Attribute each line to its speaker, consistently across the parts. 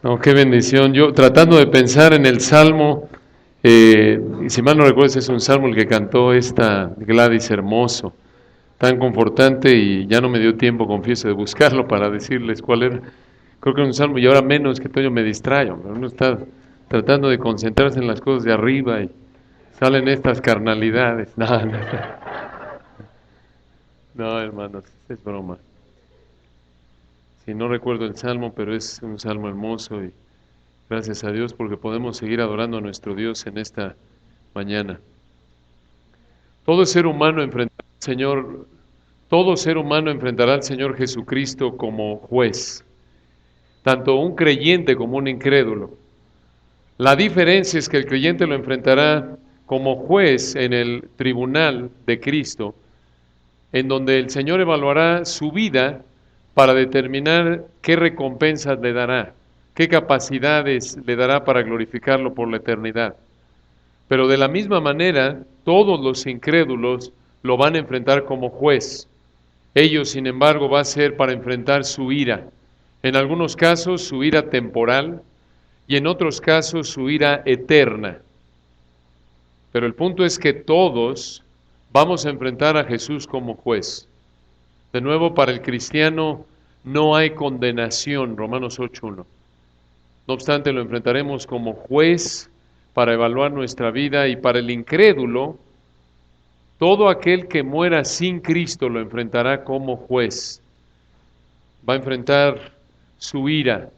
Speaker 1: No, qué bendición. Yo tratando de pensar en el Salmo, y si mal no recuerdo, ese es un Salmo el que cantó esta Gladys Hermoso, tan confortante, y ya no me dio tiempo, confieso, de buscarlo para decirles cuál era. Creo que es un Salmo, y ahora menos que todo yo me distraigo. Uno está tratando de concentrarse en las cosas de arriba y salen estas carnalidades. No, no, no, hermanos, es broma. Si no recuerdo el Salmo, pero es un Salmo hermoso y gracias a Dios porque podemos seguir adorando a nuestro Dios en esta mañana. Todo ser humano enfrentará al Señor, todo ser humano enfrentará al Señor Jesucristo como juez, tanto un creyente como un incrédulo. La diferencia es que el creyente lo enfrentará como juez en el tribunal de Cristo, en donde el Señor evaluará su vida para determinar qué recompensas le dará, qué capacidades le dará para glorificarlo por la eternidad. Pero de la misma manera, todos los incrédulos lo van a enfrentar como juez. Ellos, sin embargo, va a ser para enfrentar su ira. En algunos casos, su ira temporal y en otros casos, su ira eterna. Pero el punto es que todos vamos a enfrentar a Jesús como juez. De nuevo, para el cristiano no hay condenación, Romanos 8:1. No obstante, lo enfrentaremos como juez para evaluar nuestra vida, y para el incrédulo, todo aquel que muera sin Cristo lo enfrentará como juez. Va a enfrentar su ira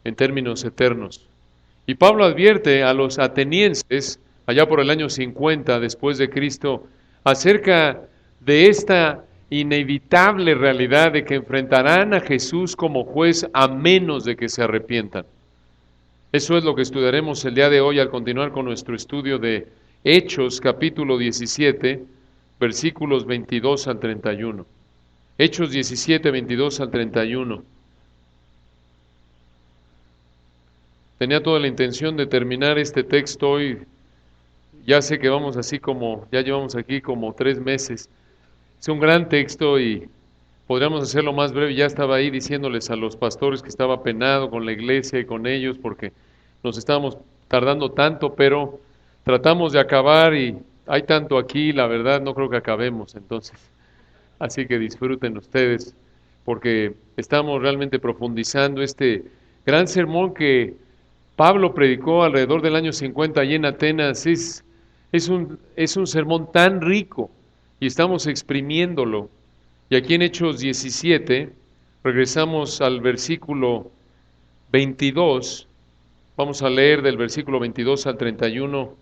Speaker 1: en términos eternos. Y Pablo advierte a los atenienses, allá por el año 50 después de Cristo, acerca de esta inevitable realidad de que enfrentarán a Jesús como juez a menos de que se arrepientan. Eso es lo que estudiaremos el día de hoy al continuar con nuestro estudio de Hechos capítulo 17, versículos 22 al 31. Hechos 17, 22 al 31. Tenía toda la intención de terminar este texto hoy. Ya sé que vamos así como, ya llevamos aquí como 3 meses. Es un gran texto y podríamos hacerlo más breve. Ya estaba ahí diciéndoles a los pastores que estaba penado con la iglesia y con ellos porque nos estábamos tardando tanto, pero tratamos de acabar y hay tanto aquí, la verdad no creo que acabemos. Entonces, así que disfruten ustedes porque estamos realmente profundizando este gran sermón que Pablo predicó alrededor del año 50 allí en Atenas. Es un sermón tan rico y estamos exprimiéndolo. Y aquí en Hechos 17, regresamos al versículo 22, vamos a leer del versículo 22 al 31,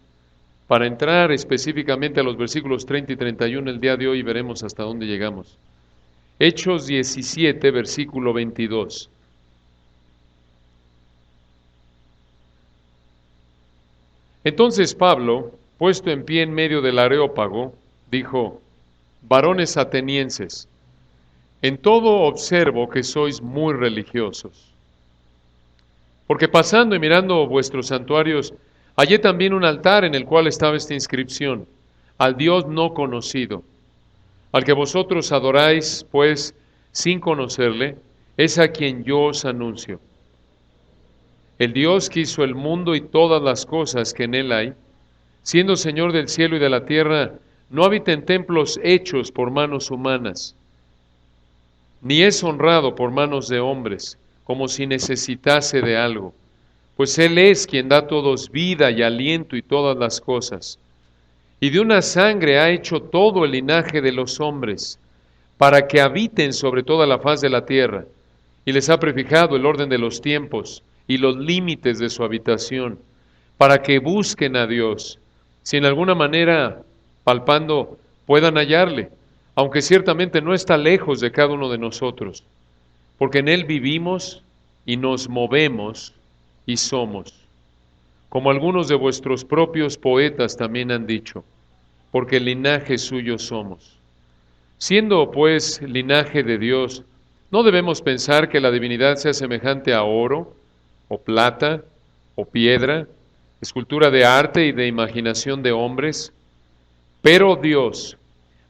Speaker 1: para entrar específicamente a los versículos 30 y 31 el día de hoy y veremos hasta dónde llegamos. Hechos 17, versículo 22. Entonces Pablo, puesto en pie en medio del Areópago, dijo: varones atenienses, en todo observo que sois muy religiosos. Porque pasando y mirando vuestros santuarios, hallé también un altar en el cual estaba esta inscripción: al Dios no conocido. Al que vosotros adoráis, pues, sin conocerle, es a quien yo os anuncio. El Dios que hizo el mundo y todas las cosas que en él hay, siendo Señor del cielo y de la tierra, no habita en templos hechos por manos humanas, ni es honrado por manos de hombres, como si necesitase de algo, pues Él es quien da a todos vida y aliento y todas las cosas. Y de una sangre ha hecho todo el linaje de los hombres, para que habiten sobre toda la faz de la tierra, y les ha prefijado el orden de los tiempos y los límites de su habitación, para que busquen a Dios, si en alguna manera, palpando, puedan hallarle, aunque ciertamente no está lejos de cada uno de nosotros, porque en Él vivimos y nos movemos y somos, como algunos de vuestros propios poetas también han dicho, porque linaje suyo somos. Siendo pues linaje de Dios, no debemos pensar que la divinidad sea semejante a oro, o plata, o piedra, escultura de arte y de imaginación de hombres, pero Dios,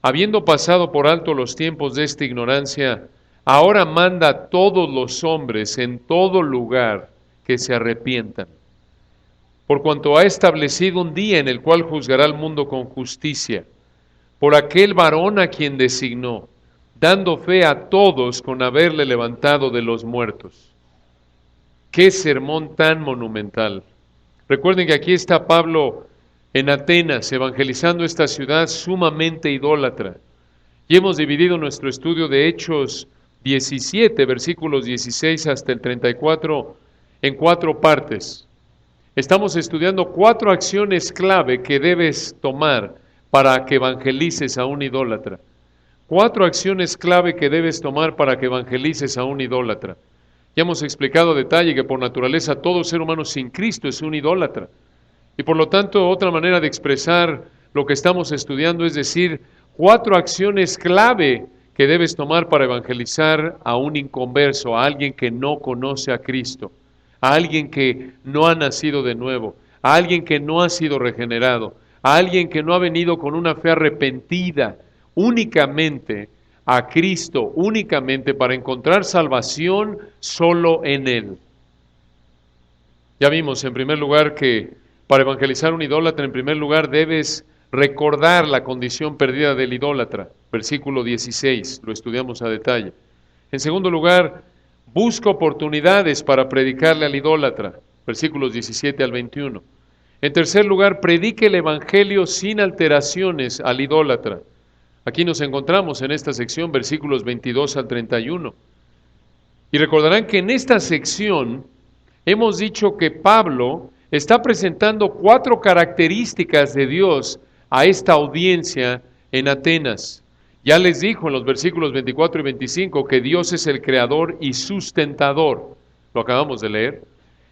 Speaker 1: habiendo pasado por alto los tiempos de esta ignorancia, ahora manda a todos los hombres en todo lugar que se arrepientan. Por cuanto ha establecido un día en el cual juzgará al mundo con justicia, por aquel varón a quien designó, dando fe a todos con haberle levantado de los muertos. ¡Qué sermón tan monumental! Recuerden que aquí está Pablo en Atenas, evangelizando esta ciudad sumamente idólatra. Y hemos dividido nuestro estudio de Hechos 17, versículos 16 hasta el 34, en 4 partes. Estamos estudiando 4 acciones clave que debes tomar para que evangelices a un idólatra. 4 acciones clave que debes tomar para que evangelices a un idólatra. Ya hemos explicado a detalle que por naturaleza todo ser humano sin Cristo es un idólatra. Y por lo tanto, otra manera de expresar lo que estamos estudiando es decir, 4 acciones clave que debes tomar para evangelizar a un inconverso, a alguien que no conoce a Cristo, a alguien que no ha nacido de nuevo, a alguien que no ha sido regenerado, a alguien que no ha venido con una fe arrepentida únicamente a Cristo, únicamente para encontrar salvación solo en Él. Ya vimos en primer lugar que para evangelizar a un idólatra, en primer lugar debes recordar la condición perdida del idólatra. Versículo 16, lo estudiamos a detalle. En segundo lugar, busca oportunidades para predicarle al idólatra. Versículos 17 al 21. En tercer lugar, predique el evangelio sin alteraciones al idólatra. Aquí nos encontramos en esta sección, versículos 22 al 31. Y recordarán que en esta sección hemos dicho que Pablo está presentando 4 características de Dios a esta audiencia en Atenas. Ya les dijo en los versículos 24 y 25 que Dios es el creador y sustentador. Lo acabamos de leer.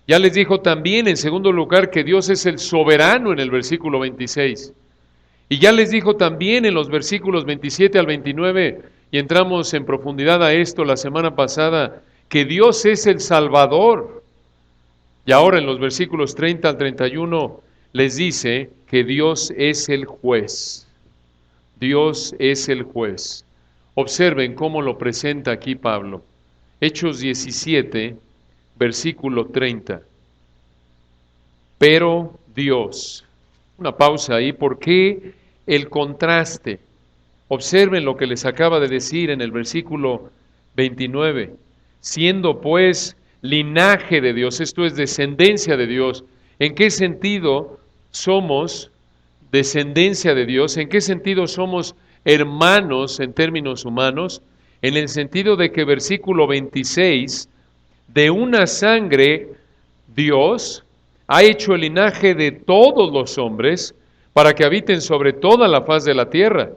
Speaker 1: Ya les dijo también en segundo lugar que Dios es el soberano en el versículo 26. Y ya les dijo también en los versículos 27 al 29, y entramos en profundidad a esto la semana pasada, que Dios es el Salvador. Y ahora en los versículos 30 al 31 les dice que Dios es el juez. Dios es el juez. Observen cómo lo presenta aquí Pablo. Hechos 17, versículo 30. Pero Dios. Una pausa ahí. ¿Por qué el contraste? Observen lo que les acaba de decir en el versículo 29. Siendo pues linaje de Dios, esto es descendencia de Dios. ¿En qué sentido somos descendencia de Dios? ¿En qué sentido somos hermanos en términos humanos? En el sentido de que versículo 26, de una sangre Dios ha hecho el linaje de todos los hombres para que habiten sobre toda la faz de la tierra.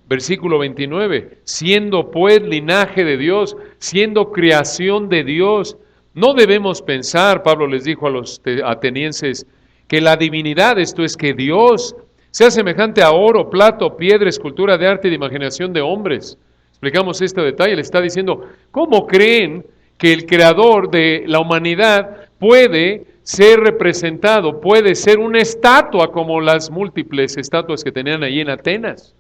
Speaker 1: Versículo 29, siendo pues linaje de Dios, siendo creación de Dios, no debemos pensar, Pablo les dijo a los atenienses, que la divinidad, esto es que Dios, sea semejante a oro, plato, piedra, escultura de arte y de imaginación de hombres. Explicamos este detalle, le está diciendo, ¿cómo creen que el creador de la humanidad puede ser representado, puede ser una estatua como las múltiples estatuas que tenían allí en Atenas?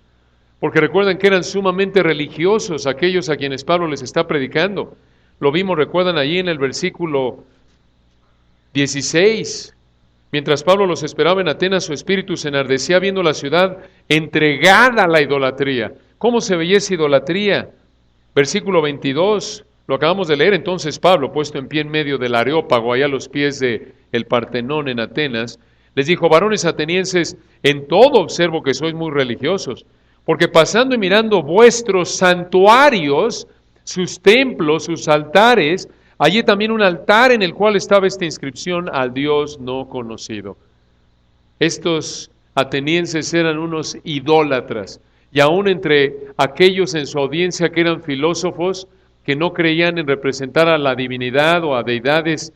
Speaker 1: Porque recuerdan que eran sumamente religiosos aquellos a quienes Pablo les está predicando. Lo vimos, recuerdan allí en el versículo 16. Mientras Pablo los esperaba en Atenas, su espíritu se enardecía viendo la ciudad entregada a la idolatría. ¿Cómo se veía esa idolatría? Versículo 22, lo acabamos de leer. Entonces Pablo, puesto en pie en medio del Areópago, allá a los pies del Partenón en Atenas, les dijo, varones atenienses, en todo observo que sois muy religiosos, porque pasando y mirando vuestros santuarios, sus templos, sus altares, hallé también un altar en el cual estaba esta inscripción, al Dios no conocido. Estos atenienses eran unos idólatras, y aún entre aquellos en su audiencia que eran filósofos, que no creían en representar a la divinidad o a deidades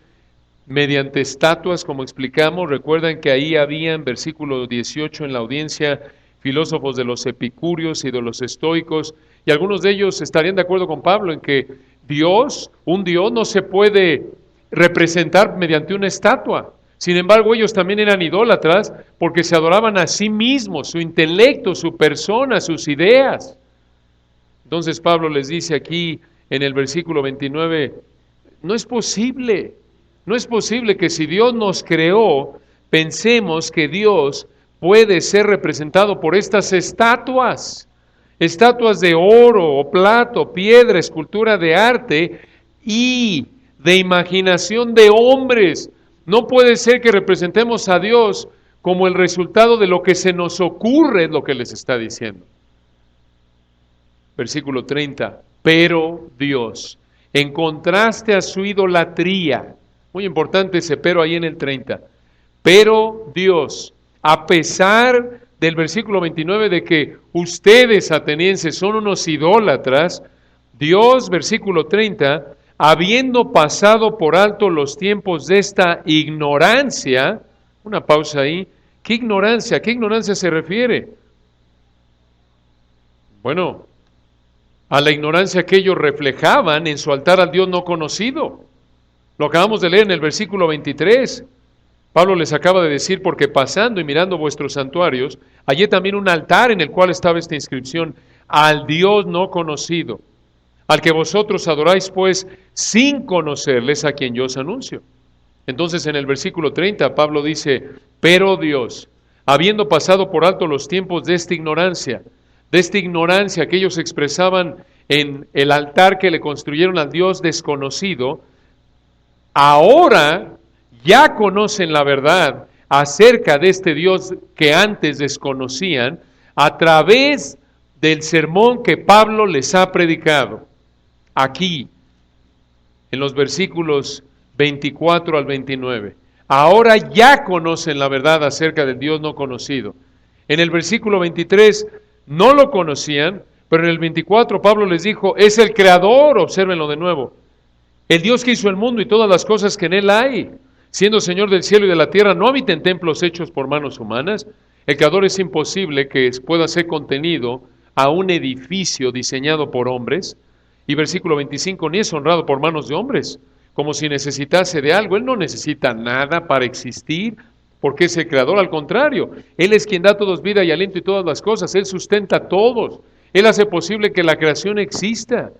Speaker 1: mediante estatuas, como explicamos. Recuerdan que ahí había en versículo 18 en la audiencia filósofos de los epicúreos y de los estoicos, y algunos de ellos estarían de acuerdo con Pablo en que Dios, un Dios, no se puede representar mediante una estatua. Sin embargo, ellos también eran idólatras porque se adoraban a sí mismos, su intelecto, su persona, sus ideas. Entonces Pablo les dice aquí en el versículo 29, No es posible. No es posible que si Dios nos creó, pensemos que Dios puede ser representado por estas estatuas. Estatuas de oro o plato, piedra, escultura de arte y de imaginación de hombres. No puede ser que representemos a Dios como el resultado de lo que se nos ocurre, es lo que les está diciendo. Versículo 30. Pero Dios, en contraste a su idolatría, muy importante ese pero ahí en el 30. Pero Dios, a pesar del versículo 29 de que ustedes atenienses son unos idólatras, Dios, versículo 30, habiendo pasado por alto los tiempos de esta ignorancia, una pausa ahí, ¿qué ignorancia? ¿A qué ignorancia se refiere? Bueno, a la ignorancia que ellos reflejaban en su altar al Dios no conocido. Lo acabamos de leer en el versículo 23. Pablo les acaba de decir, porque pasando y mirando vuestros santuarios, hallé también un altar en el cual estaba esta inscripción, al Dios no conocido, al que vosotros adoráis pues sin conocerles, a quien yo os anuncio. Entonces en el versículo 30 Pablo dice, pero Dios, habiendo pasado por alto los tiempos de esta ignorancia que ellos expresaban en el altar que le construyeron al Dios desconocido, ahora ya conocen la verdad acerca de este Dios que antes desconocían a través del sermón que Pablo les ha predicado. Aquí, en los versículos 24 al 29. Ahora ya conocen la verdad acerca del Dios no conocido. En el versículo 23 no lo conocían, pero en el 24 Pablo les dijo, es el creador, obsérvenlo de nuevo, el Dios que hizo el mundo y todas las cosas que en él hay, siendo Señor del cielo y de la tierra, no habita en templos hechos por manos humanas. El creador es imposible que pueda ser contenido a un edificio diseñado por hombres. Y versículo 25, ni es honrado por manos de hombres, como si necesitase de algo. Él no necesita nada para existir, porque es el creador, al contrario. Él es quien da a todos vida y aliento y todas las cosas. Él sustenta a todos. Él hace posible que la creación exista.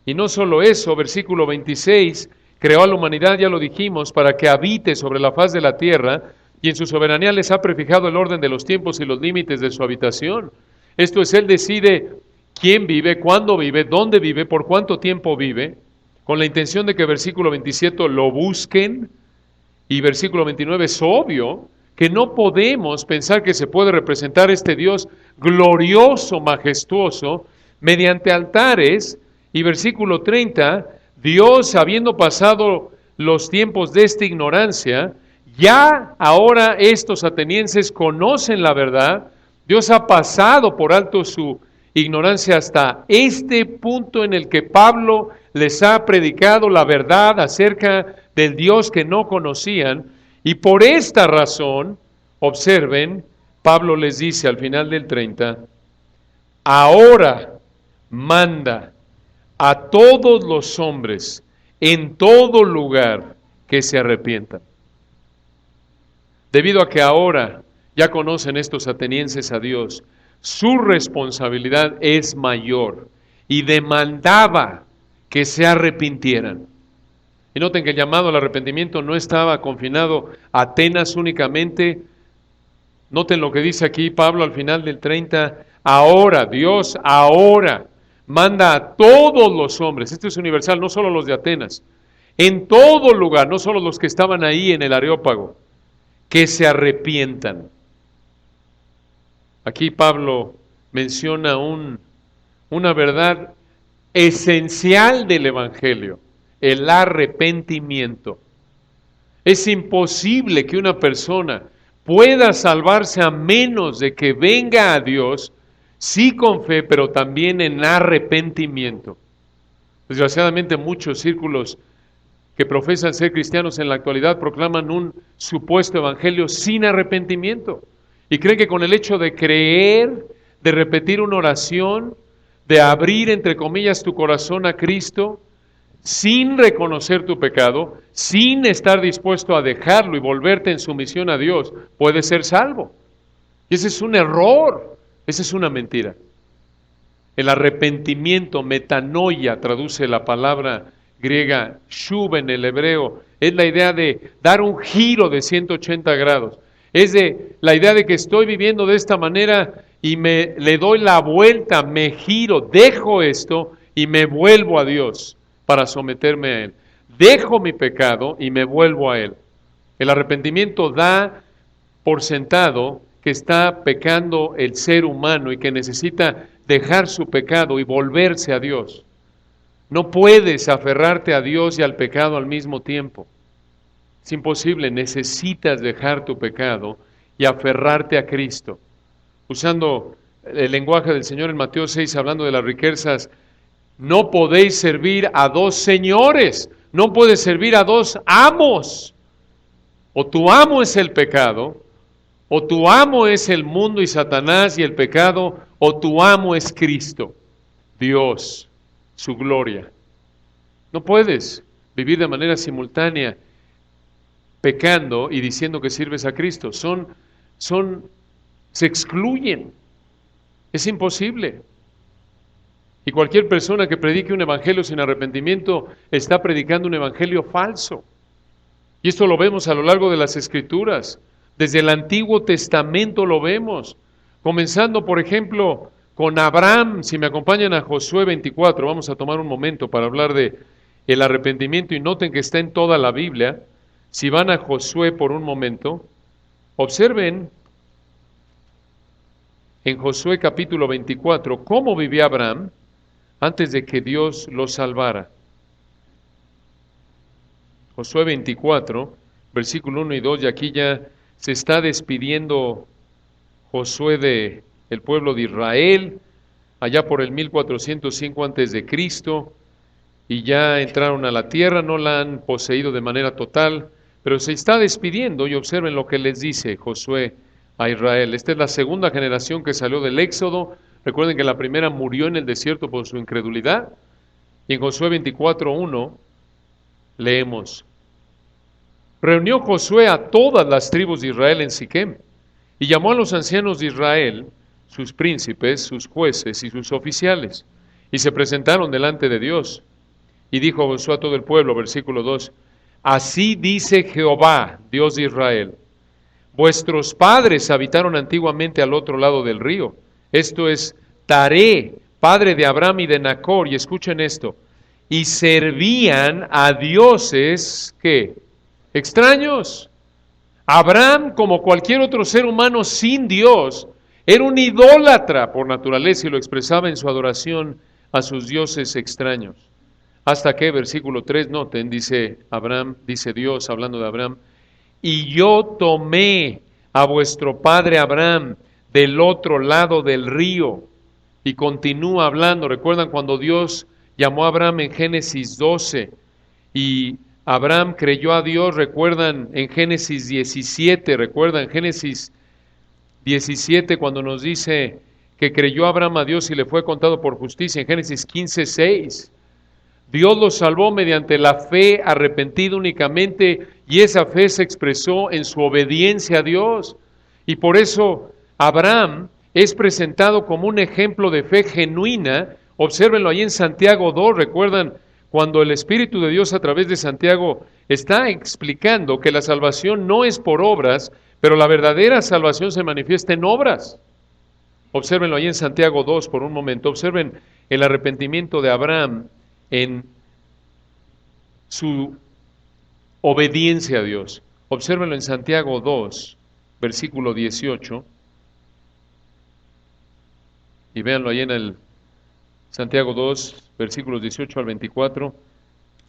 Speaker 1: Y no solo eso, versículo 26, creó a la humanidad, ya lo dijimos, para que habite sobre la faz de la tierra, y en su soberanía les ha prefijado el orden de los tiempos y los límites de su habitación. Esto es, Él decide quién vive, cuándo vive, dónde vive, por cuánto tiempo vive, con la intención de que versículo 27 lo busquen, y versículo 29 es obvio que no podemos pensar que se puede representar este Dios glorioso, majestuoso, mediante altares. Y versículo 30, Dios, habiendo pasado los tiempos de esta ignorancia, ya ahora estos atenienses conocen la verdad. Dios ha pasado por alto su ignorancia hasta este punto en el que Pablo les ha predicado la verdad acerca del Dios que no conocían. Y por esta razón, observen, Pablo les dice al final del 30, ahora manda a todos los hombres en todo lugar que se arrepientan. Debido a que ahora ya conocen estos atenienses a Dios, su responsabilidad es mayor y demandaba que se arrepintieran. Y noten que el llamado al arrepentimiento no estaba confinado a Atenas únicamente. Noten lo que dice aquí Pablo al final del 30, ahora, Dios ahora manda a todos los hombres, esto es universal, no solo los de Atenas, en todo lugar, no solo los que estaban ahí en el Areópago, que se arrepientan. Aquí Pablo menciona una verdad esencial del Evangelio, el arrepentimiento. Es imposible que una persona pueda salvarse a menos de que venga a Dios, sí con fe, pero también en arrepentimiento. Desgraciadamente muchos círculos que profesan ser cristianos en la actualidad proclaman un supuesto evangelio sin arrepentimiento. Y creen que con el hecho de creer, de repetir una oración, de abrir entre comillas tu corazón a Cristo, sin reconocer tu pecado, sin estar dispuesto a dejarlo y volverte en sumisión a Dios, puedes ser salvo. Y ese es un error, esa es una mentira. El arrepentimiento, metanoia, traduce la palabra griega shuv en el hebreo, es la idea de dar un giro de 180 grados. Es de la idea de que estoy viviendo de esta manera y le doy la vuelta, me giro, dejo esto y me vuelvo a Dios para someterme a Él. Dejo mi pecado y me vuelvo a Él. El arrepentimiento da por sentado que está pecando el ser humano y que necesita dejar su pecado y volverse a Dios. No puedes aferrarte a Dios y al pecado al mismo tiempo. Es imposible, necesitas dejar tu pecado y aferrarte a Cristo. Usando el lenguaje del Señor en Mateo 6, hablando de las riquezas, no podéis servir a dos señores, no puedes servir a dos amos. O tu amo es el pecado, o tu amo es el mundo y Satanás y el pecado, o tu amo es Cristo, Dios, su gloria. No puedes vivir de manera simultánea pecando y diciendo que sirves a Cristo. Se excluyen. Es imposible. Y cualquier persona que predique un evangelio sin arrepentimiento está predicando un evangelio falso. Y esto lo vemos a lo largo de las Escrituras. Desde el Antiguo Testamento lo vemos. Comenzando, por ejemplo, con Abraham. Si me acompañan a Josué 24, vamos a tomar un momento para hablar de el arrepentimiento. Y noten que está en toda la Biblia. Si van a Josué por un momento, observen en Josué capítulo 24 cómo vivía Abraham antes de que Dios lo salvara. Josué 24, versículo 1 y 2, y aquí ya se está despidiendo Josué del pueblo de Israel, allá por el 1405 antes de Cristo, y ya entraron a la tierra, no la han poseído de manera total, pero se está despidiendo y observen lo que les dice Josué a Israel. Esta es la segunda generación que salió del Éxodo. Recuerden que la primera murió en el desierto por su incredulidad. Y en Josué 24:1 leemos: reunió Josué a todas las tribus de Israel en Siquem y llamó a los ancianos de Israel, sus príncipes, sus jueces y sus oficiales, y se presentaron delante de Dios. Y dijo Josué a todo el pueblo, versículo 2, así dice Jehová, Dios de Israel: vuestros padres habitaron antiguamente al otro lado del río. Esto es Taré, padre de Abraham y de Nacor, y escuchen esto, y servían a dioses, ¿qué? Extraños. Abraham, como cualquier otro ser humano sin Dios, era un idólatra por naturaleza y lo expresaba en su adoración a sus dioses extraños. Hasta que, versículo 3, noten, dice Abraham, dice Dios hablando de Abraham, y yo tomé a vuestro padre Abraham del otro lado del río. Y continúa hablando. Recuerdan cuando Dios llamó a Abraham en Génesis 12 y Abraham creyó a Dios. Recuerdan en Génesis 17, recuerdan Génesis 17 cuando nos dice que creyó Abraham a Dios y le fue contado por justicia. En Génesis 15:6. Dios lo salvó mediante la fe, arrepentido únicamente, y esa fe se expresó en su obediencia a Dios. Y por eso Abraham es presentado como un ejemplo de fe genuina. Obsérvenlo ahí en Santiago 2, recuerdan cuando el Espíritu de Dios a través de Santiago está explicando que la salvación no es por obras, pero la verdadera salvación se manifiesta en obras. Obsérvenlo ahí en Santiago 2 por un momento, observen el arrepentimiento de Abraham en su obediencia a Dios. Obsérvenlo en Santiago 2, versículo 18, y véanlo ahí en el Santiago 2, versículos 18 al 24,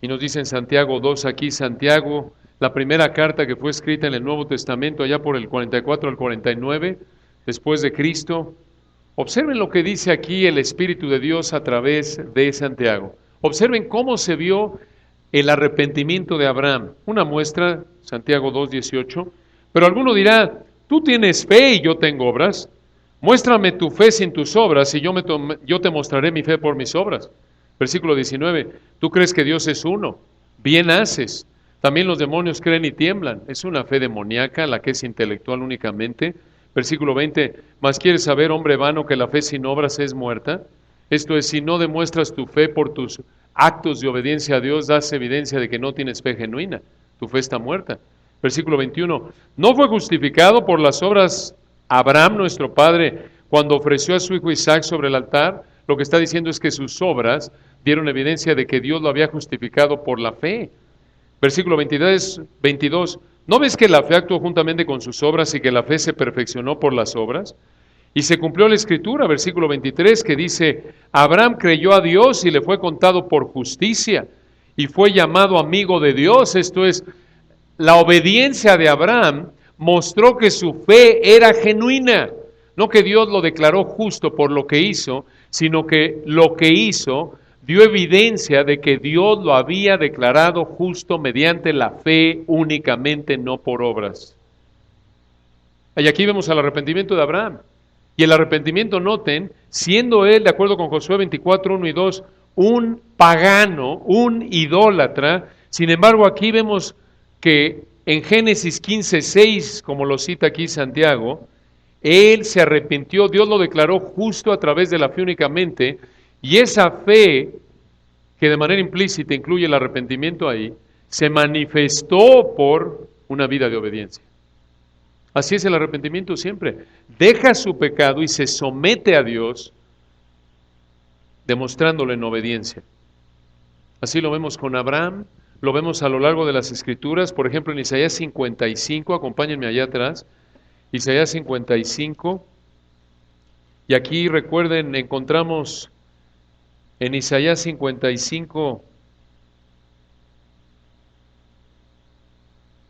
Speaker 1: y nos dice en Santiago 2, aquí Santiago, la primera carta que fue escrita en el Nuevo Testamento, allá por el 44 al 49, después de Cristo. Observen lo que dice aquí el Espíritu de Dios a través de Santiago. Observen cómo se vio el arrepentimiento de Abraham. Una muestra, Santiago 2:18. Pero alguno dirá, tú tienes fe y yo tengo obras. Muéstrame tu fe sin tus obras y yo te mostraré mi fe por mis obras. Versículo 19. Tú crees que Dios es uno. Bien haces. También los demonios creen y tiemblan. Es una fe demoníaca la que es intelectual únicamente. Versículo 20. Mas quieres saber, hombre vano, que la fe sin obras es muerta. Esto es, si no demuestras tu fe por tus actos de obediencia a Dios, das evidencia de que no tienes fe genuina. Tu fe está muerta. Versículo 21. ¿No fue justificado por las obras Abraham, nuestro padre, cuando ofreció a su hijo Isaac sobre el altar? Lo que está diciendo es que sus obras dieron evidencia de que Dios lo había justificado por la fe. Versículo 22. ¿No ves que la fe actuó juntamente con sus obras y que la fe se perfeccionó por las obras? Y se cumplió la escritura, versículo 23, que dice, Abraham creyó a Dios y le fue contado por justicia y fue llamado amigo de Dios. Esto es, la obediencia de Abraham mostró que su fe era genuina. No que Dios lo declaró justo por lo que hizo, sino que lo que hizo dio evidencia de que Dios lo había declarado justo mediante la fe únicamente, no por obras. Y aquí vemos el arrepentimiento de Abraham. Y el arrepentimiento, noten, siendo él, de acuerdo con Josué 24, 1 y 2, un pagano, un idólatra, sin embargo aquí vemos que en Génesis 15, 6, como lo cita aquí Santiago, él se arrepintió, Dios lo declaró justo a través de la fe únicamente, y esa fe, que de manera implícita incluye el arrepentimiento ahí, se manifestó por una vida de obediencia. Así es el arrepentimiento siempre. Deja su pecado y se somete a Dios, demostrándolo en obediencia. Así lo vemos con Abraham, lo vemos a lo largo de las Escrituras, por ejemplo en Isaías 55, acompáñenme allá atrás, Isaías 55, y aquí recuerden, encontramos en Isaías 55,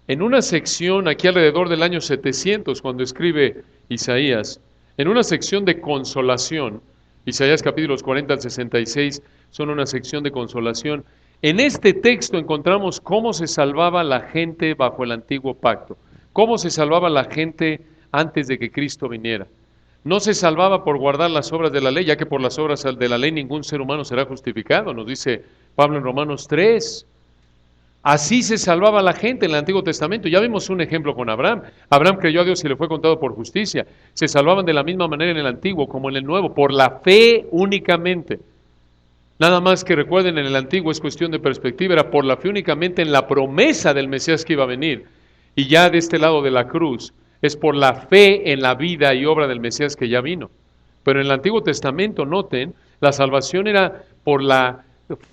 Speaker 1: en una sección aquí alrededor del año 700, cuando escribe Isaías, en una sección de consolación, Isaías capítulos 40 al 66 son una sección de consolación. En este texto encontramos cómo se salvaba la gente bajo el antiguo pacto, cómo se salvaba la gente antes de que Cristo viniera. No se salvaba por guardar las obras de la ley, ya que por las obras de la ley ningún ser humano será justificado, nos dice Pablo en Romanos 3. Así se salvaba la gente en el Antiguo Testamento. Ya vimos un ejemplo con Abraham. Abraham creyó a Dios y le fue contado por justicia. Se salvaban de la misma manera en el Antiguo como en el Nuevo, por la fe únicamente. Nada más que recuerden, en el Antiguo es cuestión de perspectiva, era por la fe únicamente en la promesa del Mesías que iba a venir. Y ya de este lado de la cruz, es por la fe en la vida y obra del Mesías que ya vino. Pero en el Antiguo Testamento, noten, la salvación era por la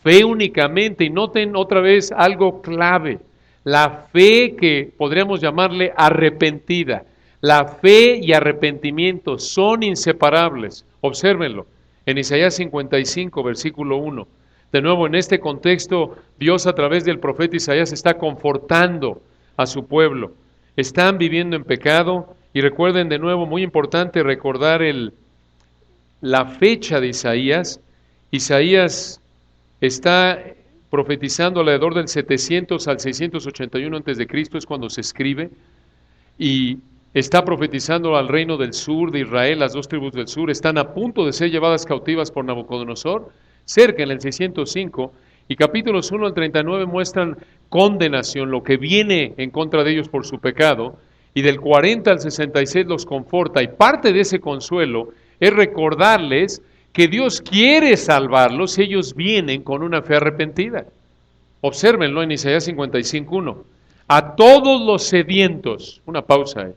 Speaker 1: fe únicamente, y noten otra vez algo clave, la fe que podríamos llamarle arrepentida. La fe y arrepentimiento son inseparables. Obsérvenlo, en Isaías 55, versículo 1. De nuevo, en este contexto, Dios a través del profeta Isaías está confortando a su pueblo. Están viviendo en pecado, y recuerden de nuevo, muy importante recordar la fecha de Isaías. Isaías está profetizando alrededor del 700 al 681 antes de Cristo, es cuando se escribe, y está profetizando al reino del sur de Israel. Las dos tribus del sur están a punto de ser llevadas cautivas por Nabucodonosor, cerca en el 605, y capítulos 1 al 39 muestran condenación, lo que viene en contra de ellos por su pecado, y del 40 al 66 los conforta, y parte de ese consuelo es recordarles que Dios quiere salvarlos si ellos vienen con una fe arrepentida. Obsérvenlo en Isaías 55:1. A todos los sedientos, una pausa,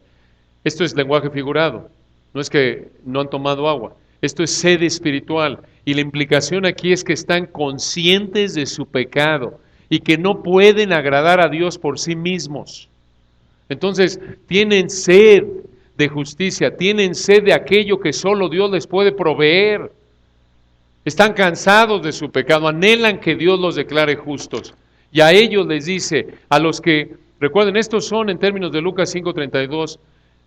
Speaker 1: esto es lenguaje figurado, no es que no han tomado agua, esto es sed espiritual, y la implicación aquí es que están conscientes de su pecado y que no pueden agradar a Dios por sí mismos. Entonces, tienen sed de justicia, tienen sed de aquello que solo Dios les puede proveer. Están cansados de su pecado, anhelan que Dios los declare justos. Y a ellos les dice, a los que, recuerden, estos son en términos de Lucas 5:32,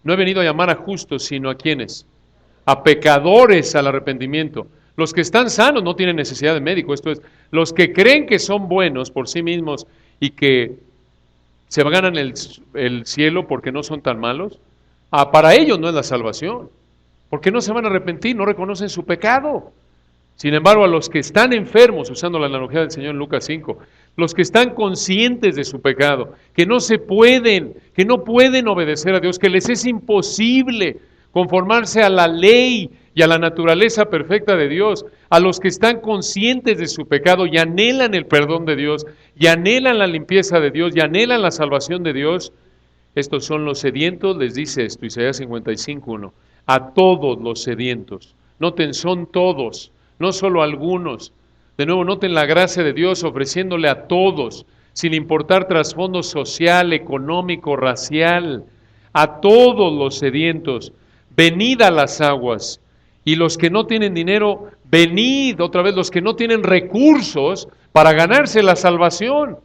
Speaker 1: no he venido a llamar a justos, sino a quienes, a pecadores al arrepentimiento. Los que están sanos no tienen necesidad de médico, esto es, los que creen que son buenos por sí mismos y que se ganan el cielo porque no son tan malos, para ellos no es la salvación, porque no se van a arrepentir, no reconocen su pecado. Sin embargo, a los que están enfermos, usando la analogía del Señor en Lucas 5, los que están conscientes de su pecado, que no pueden obedecer a Dios, que les es imposible conformarse a la ley y y a la naturaleza perfecta de Dios, a los que están conscientes de su pecado y anhelan el perdón de Dios, y anhelan la limpieza de Dios, y anhelan la salvación de Dios. Estos son los sedientos, les dice esto, Isaías 55:1, a todos los sedientos. Noten, son todos, no solo algunos. De nuevo, noten la gracia de Dios ofreciéndole a todos, sin importar trasfondo social, económico, racial, a todos los sedientos, venid a las aguas. Y los que no tienen dinero, venid, otra vez, los que no tienen recursos para ganarse la salvación.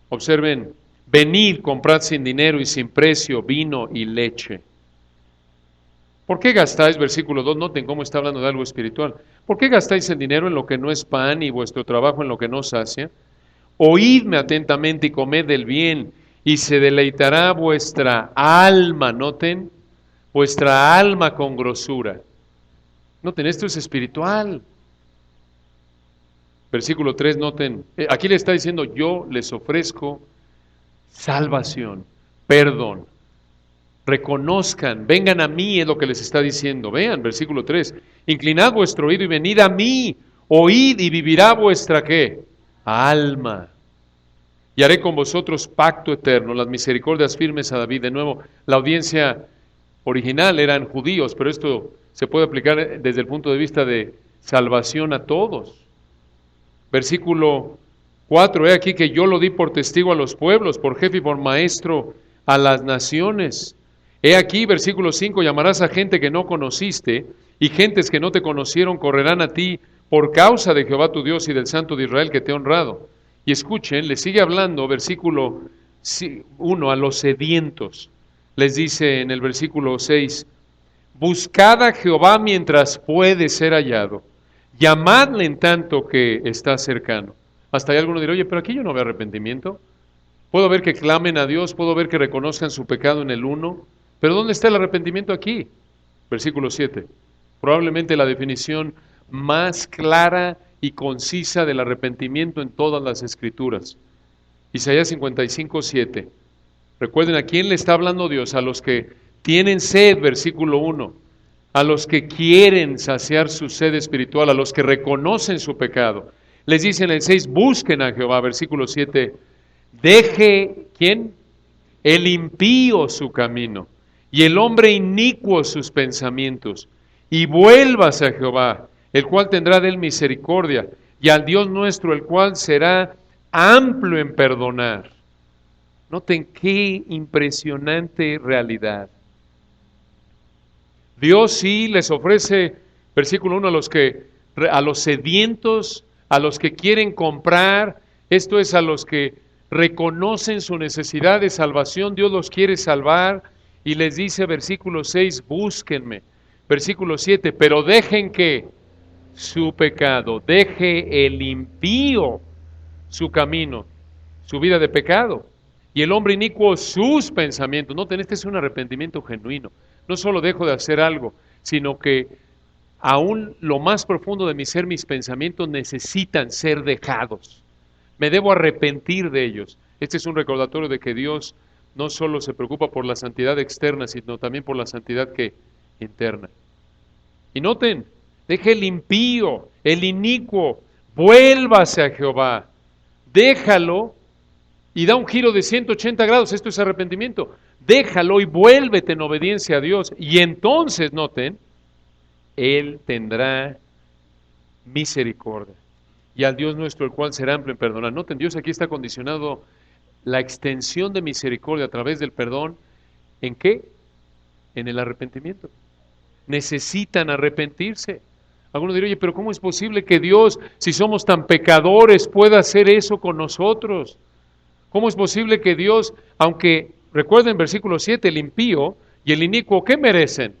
Speaker 1: Observen, venid, comprad sin dinero y sin precio vino y leche. ¿Por qué gastáis, versículo 2, noten cómo está hablando de algo espiritual? ¿Por qué gastáis el dinero en lo que no es pan y vuestro trabajo en lo que no sacia? Oídme atentamente y comed del bien, y se deleitará vuestra alma, noten, vuestra alma con grosura. Noten, esto es espiritual. Versículo 3, noten, aquí le está diciendo, yo les ofrezco salvación, perdón. Reconozcan, vengan a mí, es lo que les está diciendo. Vean, versículo 3, inclinad vuestro oído y venid a mí, oíd y vivirá vuestra, ¿qué? Alma. Y haré con vosotros pacto eterno, las misericordias firmes a David. De nuevo, la audiencia original eran judíos, pero esto se puede aplicar desde el punto de vista de salvación a todos. Versículo 4, he aquí que yo lo di por testigo a los pueblos, por jefe y por maestro a las naciones. He aquí, versículo 5, llamarás a gente que no conociste, y gentes que no te conocieron correrán a ti por causa de Jehová tu Dios y del Santo de Israel que te ha honrado. Y escuchen, le sigue hablando, versículo 1, a los sedientos. Les dice en el versículo 6, buscad a Jehová mientras puede ser hallado, llamadle en tanto que está cercano. Hasta ahí alguno dirá, oye, pero aquí yo no veo arrepentimiento. Puedo ver que clamen a Dios, puedo ver que reconozcan su pecado en el 1, pero ¿dónde está el arrepentimiento aquí? Versículo 7. Probablemente la definición más clara y concisa del arrepentimiento en todas las Escrituras. Isaías 55:7. Recuerden, ¿a quién le está hablando Dios? A los que tienen sed, versículo 1. A los que quieren saciar su sed espiritual, a los que reconocen su pecado. Les dice en el 6, busquen a Jehová, versículo 7. Deje, ¿quién? El impío su camino, y el hombre inicuo sus pensamientos, y vuélvase a Jehová, el cual tendrá de él misericordia, y al Dios nuestro, el cual será amplio en perdonar. Noten qué impresionante realidad. Dios sí les ofrece, versículo 1, a los sedientos, a los que quieren comprar, esto es a los que reconocen su necesidad de salvación, Dios los quiere salvar, y les dice, versículo 6, búsquenme. Versículo 7, pero dejen que su pecado, deje el impío su camino, su vida de pecado, y el hombre inicuo sus pensamientos. Noten, este es un arrepentimiento genuino. No solo dejo de hacer algo, sino que aún lo más profundo de mi ser, mis pensamientos necesitan ser dejados. Me debo arrepentir de ellos. Este es un recordatorio de que Dios no solo se preocupa por la santidad externa, sino también por la santidad interna. Y noten, deje el impío, el inicuo, vuélvase a Jehová, déjalo y da un giro de 180 grados, esto es arrepentimiento, déjalo y vuélvete en obediencia a Dios, y entonces, noten, Él tendrá misericordia, y al Dios nuestro, el cual será amplio en perdonar. Noten, Dios aquí está condicionado la extensión de misericordia a través del perdón, ¿en qué? En el arrepentimiento. Necesitan arrepentirse. Algunos dirán, oye, pero ¿cómo es posible que Dios, si somos tan pecadores, pueda hacer eso con nosotros? ¿Cómo es posible que Dios, aunque, recuerden versículo 7, el impío y el inicuo, ¿qué merecen?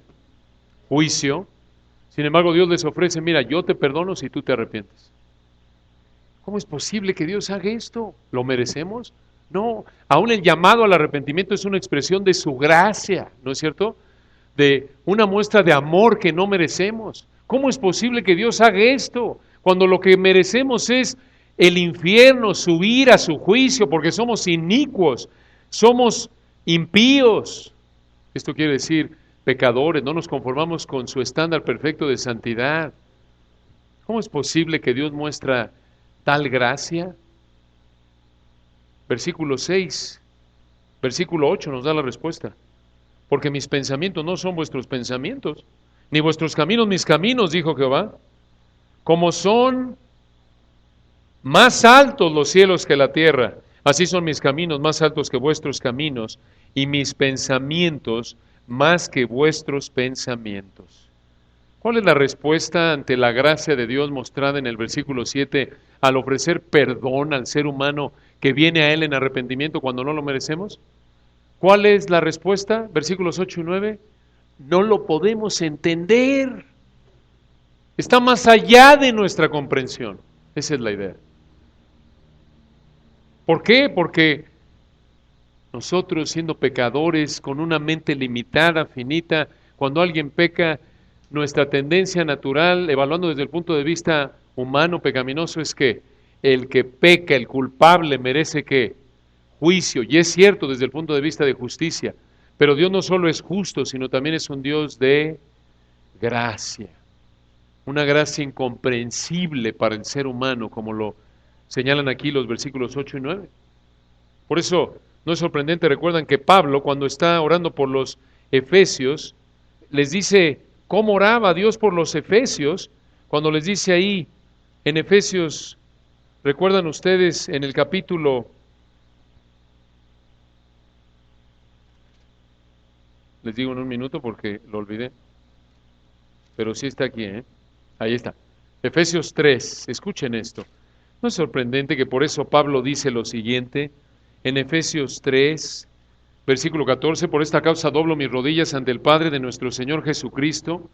Speaker 1: Juicio. Sin embargo, Dios les ofrece, mira, yo te perdono si tú te arrepientes. ¿Cómo es posible que Dios haga esto? ¿Lo merecemos? No, aún el llamado al arrepentimiento es una expresión de su gracia, ¿no es cierto? De una muestra de amor que no merecemos. ¿Cómo es posible que Dios haga esto? Cuando lo que merecemos es el infierno, su ira, su juicio, porque somos inicuos, somos impíos. Esto quiere decir, pecadores, no nos conformamos con su estándar perfecto de santidad. ¿Cómo es posible que Dios muestra tal gracia? Versículo 6, versículo 8 nos da la respuesta. Porque mis pensamientos no son vuestros pensamientos, ni vuestros caminos mis caminos, dijo Jehová. Como son más altos los cielos que la tierra, así son mis caminos más altos que vuestros caminos, y mis pensamientos más que vuestros pensamientos. ¿Cuál es la respuesta ante la gracia de Dios mostrada en el versículo 7 al ofrecer perdón al ser humano que viene a Él en arrepentimiento cuando no lo merecemos? ¿Cuál es la respuesta? Versículos 8 y 9. No lo podemos entender. Está más allá de nuestra comprensión. Esa es la idea. ¿Por qué? Porque nosotros, siendo pecadores, con una mente limitada, finita, cuando alguien peca, nuestra tendencia natural, evaluando desde el punto de vista humano, pecaminoso, es que el que peca, el culpable, merece que juicio, y es cierto desde el punto de vista de justicia, pero Dios no solo es justo, sino también es un Dios de gracia, una gracia incomprensible para el ser humano, como lo señalan aquí los versículos 8 y 9. Por eso no es sorprendente, recuerdan que Pablo, cuando está orando por los efesios, les dice cómo oraba Dios por los efesios, cuando les dice ahí en Efesios, recuerdan ustedes en el capítulo, les digo en un minuto porque lo olvidé, pero sí está aquí, ahí está, Efesios 3, escuchen esto. No es sorprendente que por eso Pablo dice lo siguiente, en Efesios 3, versículo 14, por esta causa doblo mis rodillas ante el Padre de nuestro Señor Jesucristo.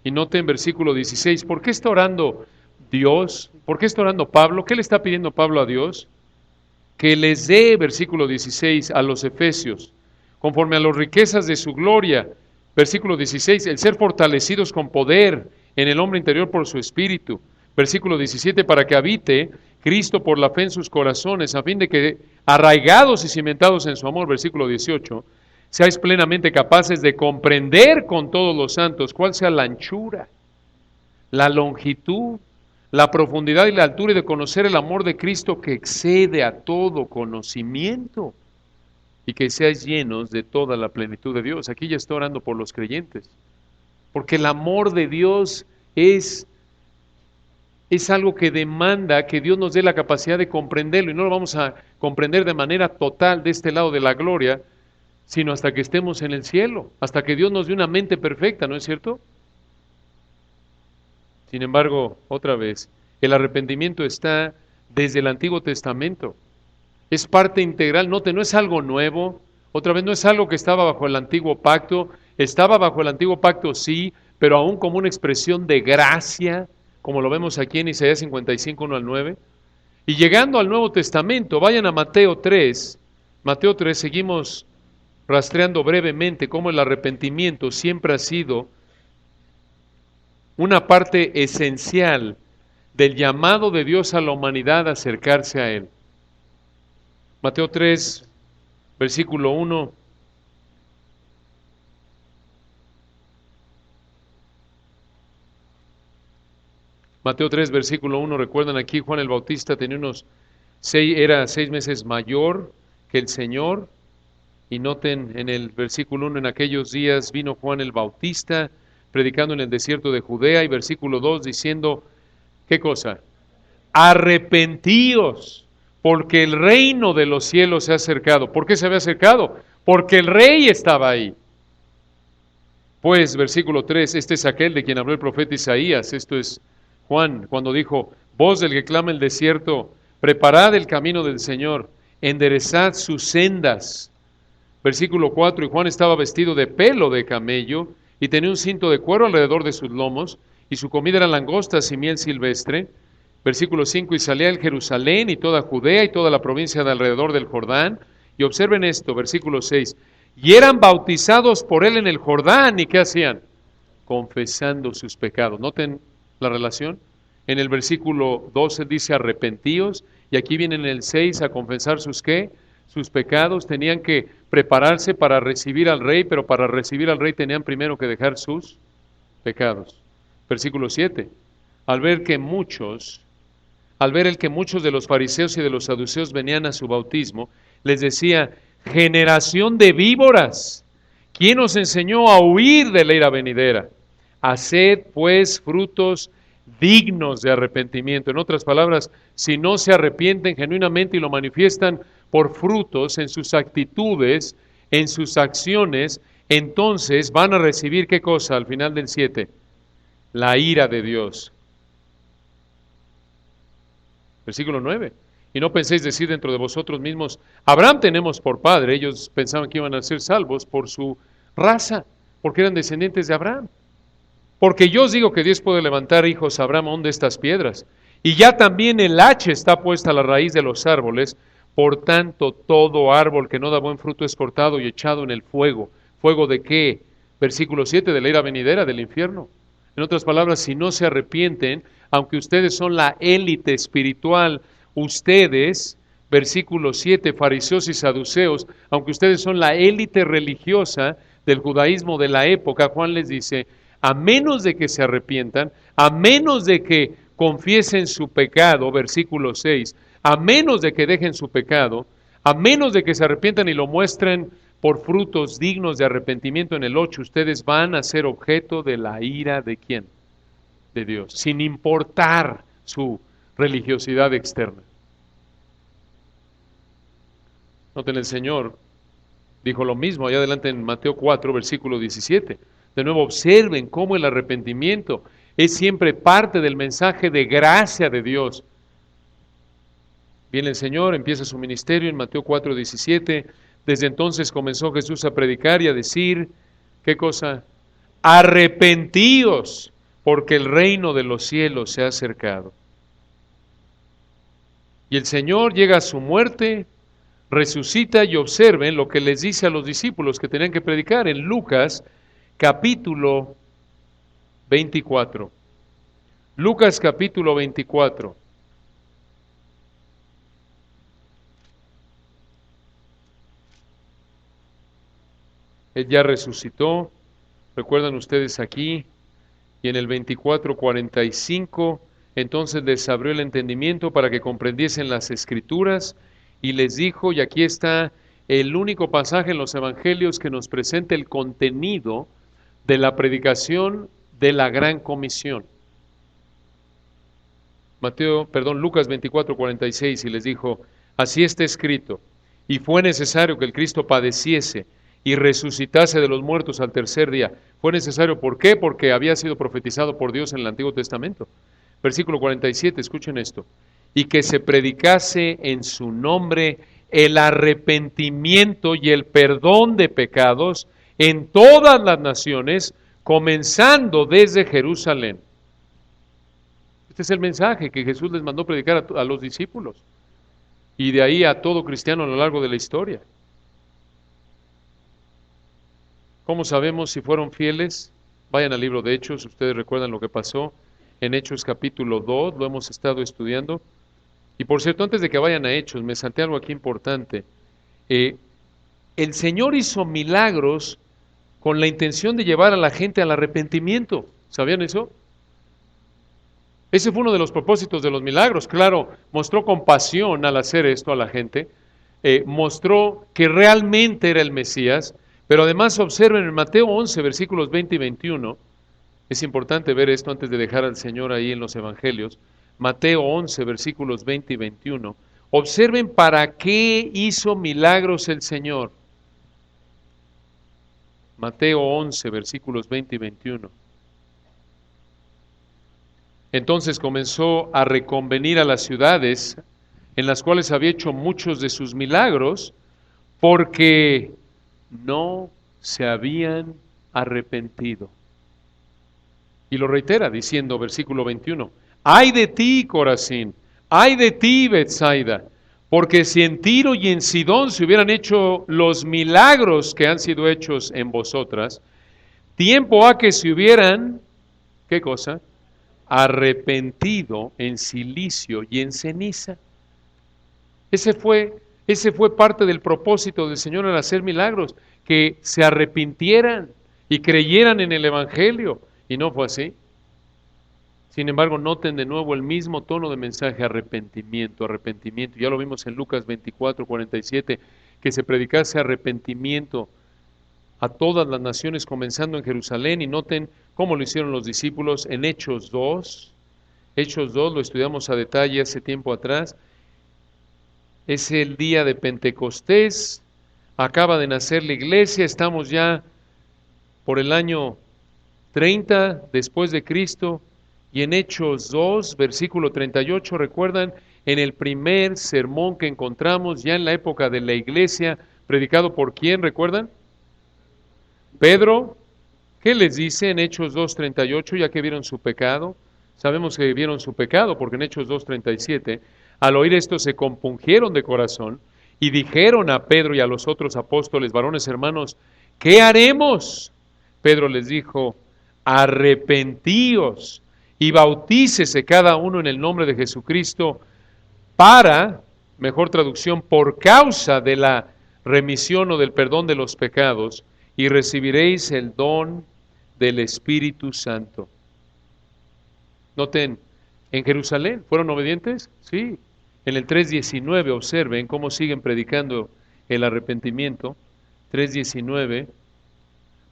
Speaker 1: Y noten versículo 16, ¿por qué está orando Dios? ¿Por qué está orando Pablo? ¿Qué le está pidiendo Pablo a Dios? Que les dé, versículo 16, a los efesios, conforme a las riquezas de su gloria. Versículo 16, el ser fortalecidos con poder en el hombre interior por su espíritu. Versículo 17, para que habite Cristo por la fe en sus corazones, a fin de que, arraigados y cimentados en su amor, versículo 18, seáis plenamente capaces de comprender con todos los santos cuál sea la anchura, la longitud, la profundidad y la altura, y de conocer el amor de Cristo que excede a todo conocimiento, y que seáis llenos de toda la plenitud de Dios. Aquí ya está orando por los creyentes, porque el amor de Dios es algo que demanda que Dios nos dé la capacidad de comprenderlo, y no lo vamos a comprender de manera total de este lado de la gloria, sino hasta que estemos en el cielo, hasta que Dios nos dé una mente perfecta, ¿no es cierto? Sin embargo, otra vez, el arrepentimiento está desde el Antiguo Testamento, es parte integral, note, no es algo nuevo, otra vez no es algo que estaba bajo el Antiguo Pacto, estaba bajo el Antiguo Pacto sí, pero aún como una expresión de gracia, como lo vemos aquí en Isaías 55, 1 al 9, y llegando al Nuevo Testamento, vayan a Mateo 3, seguimos rastreando brevemente cómo el arrepentimiento siempre ha sido una parte esencial del llamado de Dios a la humanidad a acercarse a Él. Mateo 3, versículo 1. Mateo 3, versículo 1, recuerdan aquí Juan el Bautista tenía era 6 meses mayor que el Señor. Y noten en el versículo 1, en aquellos días vino Juan el Bautista predicando en el desierto de Judea, y versículo 2 diciendo, ¿qué cosa? Arrepentíos, porque el reino de los cielos se ha acercado. ¿Por qué se había acercado? Porque el rey estaba ahí. Pues, versículo 3, este es aquel de quien habló el profeta Isaías, esto es Juan, cuando dijo, voz del que clama el desierto, preparad el camino del Señor, enderezad sus sendas. Versículo 4, y Juan estaba vestido de pelo de camello, y tenía un cinto de cuero alrededor de sus lomos, y su comida era langostas y miel silvestre. Versículo 5, y salía el Jerusalén y toda Judea y toda la provincia de alrededor del Jordán. Y observen esto, versículo 6, y eran bautizados por él en el Jordán, ¿y qué hacían? Confesando sus pecados. Noten la relación. En el versículo 12 dice arrepentíos, y aquí viene en el 6 a confesar sus ¿qué? sus pecados, tenían que prepararse para recibir al rey, pero para recibir al rey tenían primero que dejar sus pecados. Versículo 7. Al ver el que muchos de los fariseos y de los saduceos venían a su bautismo, les decía: generación de víboras, ¿quién os enseñó a huir de la ira venidera? Haced pues frutos dignos de arrepentimiento. En otras palabras, si no se arrepienten genuinamente y lo manifiestan por frutos en sus actitudes, en sus acciones, entonces van a recibir, ¿qué cosa? Al final del 7, la ira de Dios. Versículo 9. Y no penséis decir dentro de vosotros mismos: Abraham tenemos por padre. Ellos pensaban que iban a ser salvos por su raza, porque eran descendientes de Abraham. Porque yo os digo que Dios puede levantar hijos a Abraham aún de estas piedras. Y ya también el hacha está puesta a la raíz de los árboles. Por tanto, todo árbol que no da buen fruto es cortado y echado en el fuego. ¿Fuego de qué? Versículo 7, de la ira venidera del infierno. En otras palabras, si no se arrepienten, aunque ustedes son la élite espiritual, ustedes, versículo 7, fariseos y saduceos, aunque ustedes son la élite religiosa del judaísmo de la época, Juan les dice: a menos de que se arrepientan, a menos de que confiesen su pecado, versículo 6, a menos de que dejen su pecado, a menos de que se arrepientan y lo muestren por frutos dignos de arrepentimiento en el 8, ustedes van a ser objeto de la ira ¿de quién? De Dios, sin importar su religiosidad externa. Noten, el Señor dijo lo mismo allá adelante en Mateo 4, versículo 17. De nuevo, observen cómo el arrepentimiento es siempre parte del mensaje de gracia de Dios. Viene el Señor, empieza su ministerio en Mateo 4, 17. Desde entonces comenzó Jesús a predicar y a decir, ¿qué cosa? Arrepentíos, porque el reino de los cielos se ha acercado. Y el Señor llega a su muerte, resucita, y observen lo que les dice a los discípulos que tenían que predicar en Lucas capítulo 24. Lucas capítulo 24. Él ya resucitó, recuerdan ustedes aquí, y en el 24:45, entonces les abrió el entendimiento para que comprendiesen las Escrituras, y les dijo, y aquí está el único pasaje en los Evangelios que nos presenta el contenido de la predicación de la Gran Comisión. Lucas 24:46, y les dijo: así está escrito, y fue necesario que el Cristo padeciese y resucitase de los muertos al tercer día. Fue necesario, ¿por qué? Porque había sido profetizado por Dios en el Antiguo Testamento. Versículo 47, escuchen esto: y que se predicase en su nombre el arrepentimiento y el perdón de pecados en todas las naciones, comenzando desde Jerusalén. Este es el mensaje que Jesús les mandó predicar a los discípulos, y de ahí a todo cristiano a lo largo de la historia. ¿Cómo sabemos si fueron fieles? Vayan al libro de Hechos, ustedes recuerdan lo que pasó en Hechos capítulo 2, lo hemos estado estudiando. Y por cierto, antes de que vayan a Hechos, me salté algo aquí importante. El Señor hizo milagros con la intención de llevar a la gente al arrepentimiento. ¿Sabían eso? Ese fue uno de los propósitos de los milagros. Claro, mostró compasión al hacer esto a la gente, mostró que realmente era el Mesías, pero además observen en Mateo 11, versículos 20 y 21, es importante ver esto antes de dejar al Señor ahí en los Evangelios. Mateo 11, versículos 20 y 21. Observen para qué hizo milagros el Señor. Mateo 11, versículos 20 y 21. Entonces comenzó a reconvenir a las ciudades en las cuales había hecho muchos de sus milagros, porque no se habían arrepentido. Y lo reitera diciendo, versículo 21, ¡ay de ti, Corazín! ¡Ay de ti, Betsaida! Porque si en Tiro y en Sidón se hubieran hecho los milagros que han sido hechos en vosotras, tiempo ha que se hubieran, ¿qué cosa? Arrepentido en silicio y en ceniza. Ese fue Ese fue parte del propósito del Señor al hacer milagros, que se arrepintieran y creyeran en el Evangelio. Y no fue así. Sin embargo, noten de nuevo el mismo tono de mensaje: arrepentimiento, arrepentimiento. Ya lo vimos en Lucas 24:47, que se predicase arrepentimiento a todas las naciones, comenzando en Jerusalén. Y noten cómo lo hicieron los discípulos en Hechos 2. Hechos 2 lo estudiamos a detalle hace tiempo atrás. Es el día de Pentecostés, acaba de nacer la iglesia, estamos ya por el año 30 después de Cristo, y en Hechos 2, versículo 38, recuerdan, en el primer sermón que encontramos ya en la época de la iglesia, predicado por ¿quién? ¿Recuerdan? Pedro. ¿Qué les dice en Hechos 2:38, ya que vieron su pecado? Sabemos que vieron su pecado porque en Hechos 2:37, al oír esto se compungieron de corazón y dijeron a Pedro y a los otros apóstoles: varones hermanos, ¿qué haremos? Pedro les dijo: arrepentíos y bautícese cada uno en el nombre de Jesucristo para, mejor traducción, por causa de la remisión o del perdón de los pecados, y recibiréis el don del Espíritu Santo. Noten, en Jerusalén, ¿fueron obedientes? Sí. En el 3:19, observen cómo siguen predicando el arrepentimiento. 3:19.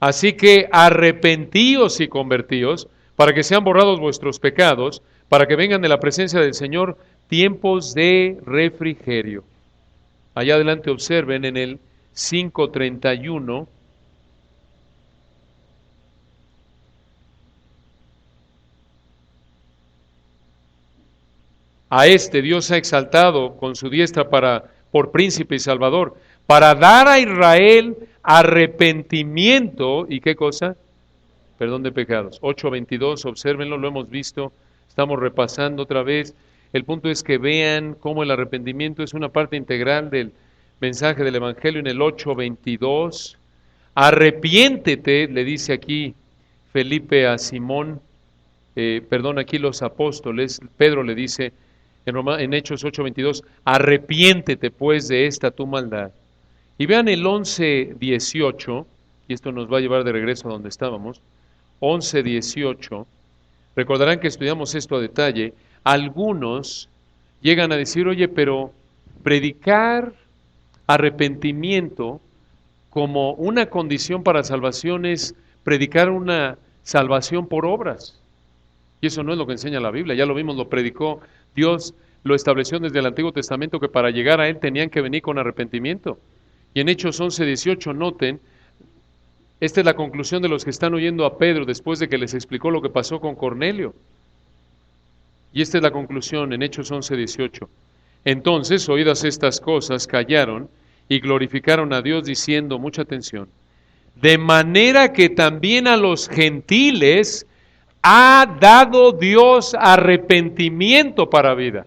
Speaker 1: Así que arrepentíos y convertíos, para que sean borrados vuestros pecados, para que vengan de la presencia del Señor tiempos de refrigerio. Allá adelante observen en el 5:31. A este Dios ha exaltado con su diestra por príncipe y salvador, para dar a Israel arrepentimiento, ¿y qué cosa? Perdón de pecados. 8:22, obsérvenlo, lo hemos visto, estamos repasando otra vez. El punto es que vean cómo el arrepentimiento es una parte integral del mensaje del Evangelio. En el 8:22, arrepiéntete, le dice aquí Felipe a Simón, aquí los apóstoles, Pedro le dice en Hechos 8:22, arrepiéntete pues de esta tu maldad. Y vean el 11:18, y esto nos va a llevar de regreso a donde estábamos. 11:18, recordarán que estudiamos esto a detalle. Algunos llegan a decir: oye, pero predicar arrepentimiento como una condición para salvación es predicar una salvación por obras. Y eso no es lo que enseña la Biblia, ya lo vimos, lo predicó Dios, lo estableció desde el Antiguo Testamento, que para llegar a Él tenían que venir con arrepentimiento. Y en Hechos 11:18, noten, esta es la conclusión de los que están oyendo a Pedro después de que les explicó lo que pasó con Cornelio. Y esta es la conclusión en Hechos 11:18. Entonces, oídas estas cosas, callaron y glorificaron a Dios diciendo, mucha atención, de manera que también a los gentiles ha dado Dios arrepentimiento para vida.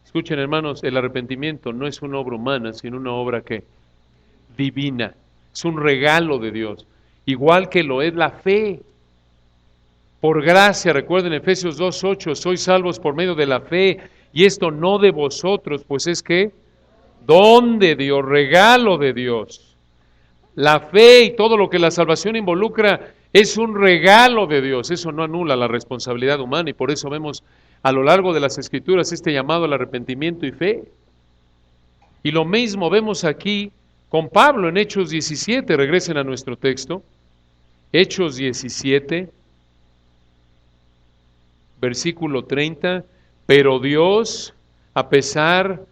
Speaker 1: Escuchen, hermanos, el arrepentimiento no es una obra humana, sino una obra que divina. Es un regalo de Dios, igual que lo es la fe. Por gracia, recuerden Efesios 2:8, sois salvos por medio de la fe, y esto no de vosotros, pues es que don de Dios, regalo de Dios. La fe y todo lo que la salvación involucra es un regalo de Dios. Eso no anula la responsabilidad humana, y por eso vemos a lo largo de las Escrituras este llamado al arrepentimiento y fe. Y lo mismo vemos aquí con Pablo en Hechos 17. Regresen a nuestro texto. Hechos 17, versículo 30. Pero Dios, a pesar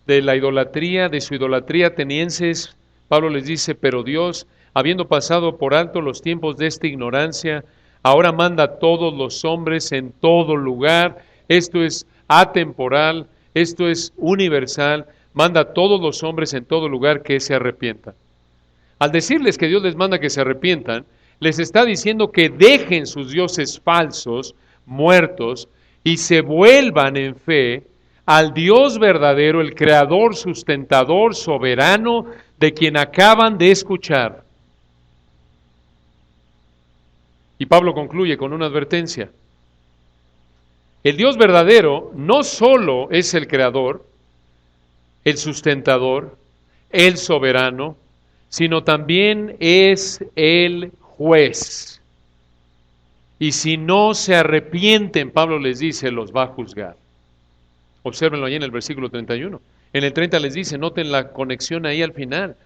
Speaker 1: de la idolatría, de su idolatría atenienses, Pablo les dice, pero Dios, habiendo pasado por alto los tiempos de esta ignorancia, ahora manda a todos los hombres en todo lugar. Esto es atemporal, esto es universal, manda a todos los hombres en todo lugar que se arrepientan. Al decirles que Dios les manda que se arrepientan, les está diciendo que dejen sus dioses falsos, muertos, y se vuelvan en fe al Dios verdadero, el creador, sustentador, soberano, de quien acaban de escuchar. Y Pablo concluye con una advertencia. El Dios verdadero no solo es el creador, el sustentador, el soberano, sino también es el juez. Y si no se arrepienten, Pablo les dice, los va a juzgar. Obsérvenlo ahí en el versículo 31. En el 30 les dice, noten la conexión ahí al final.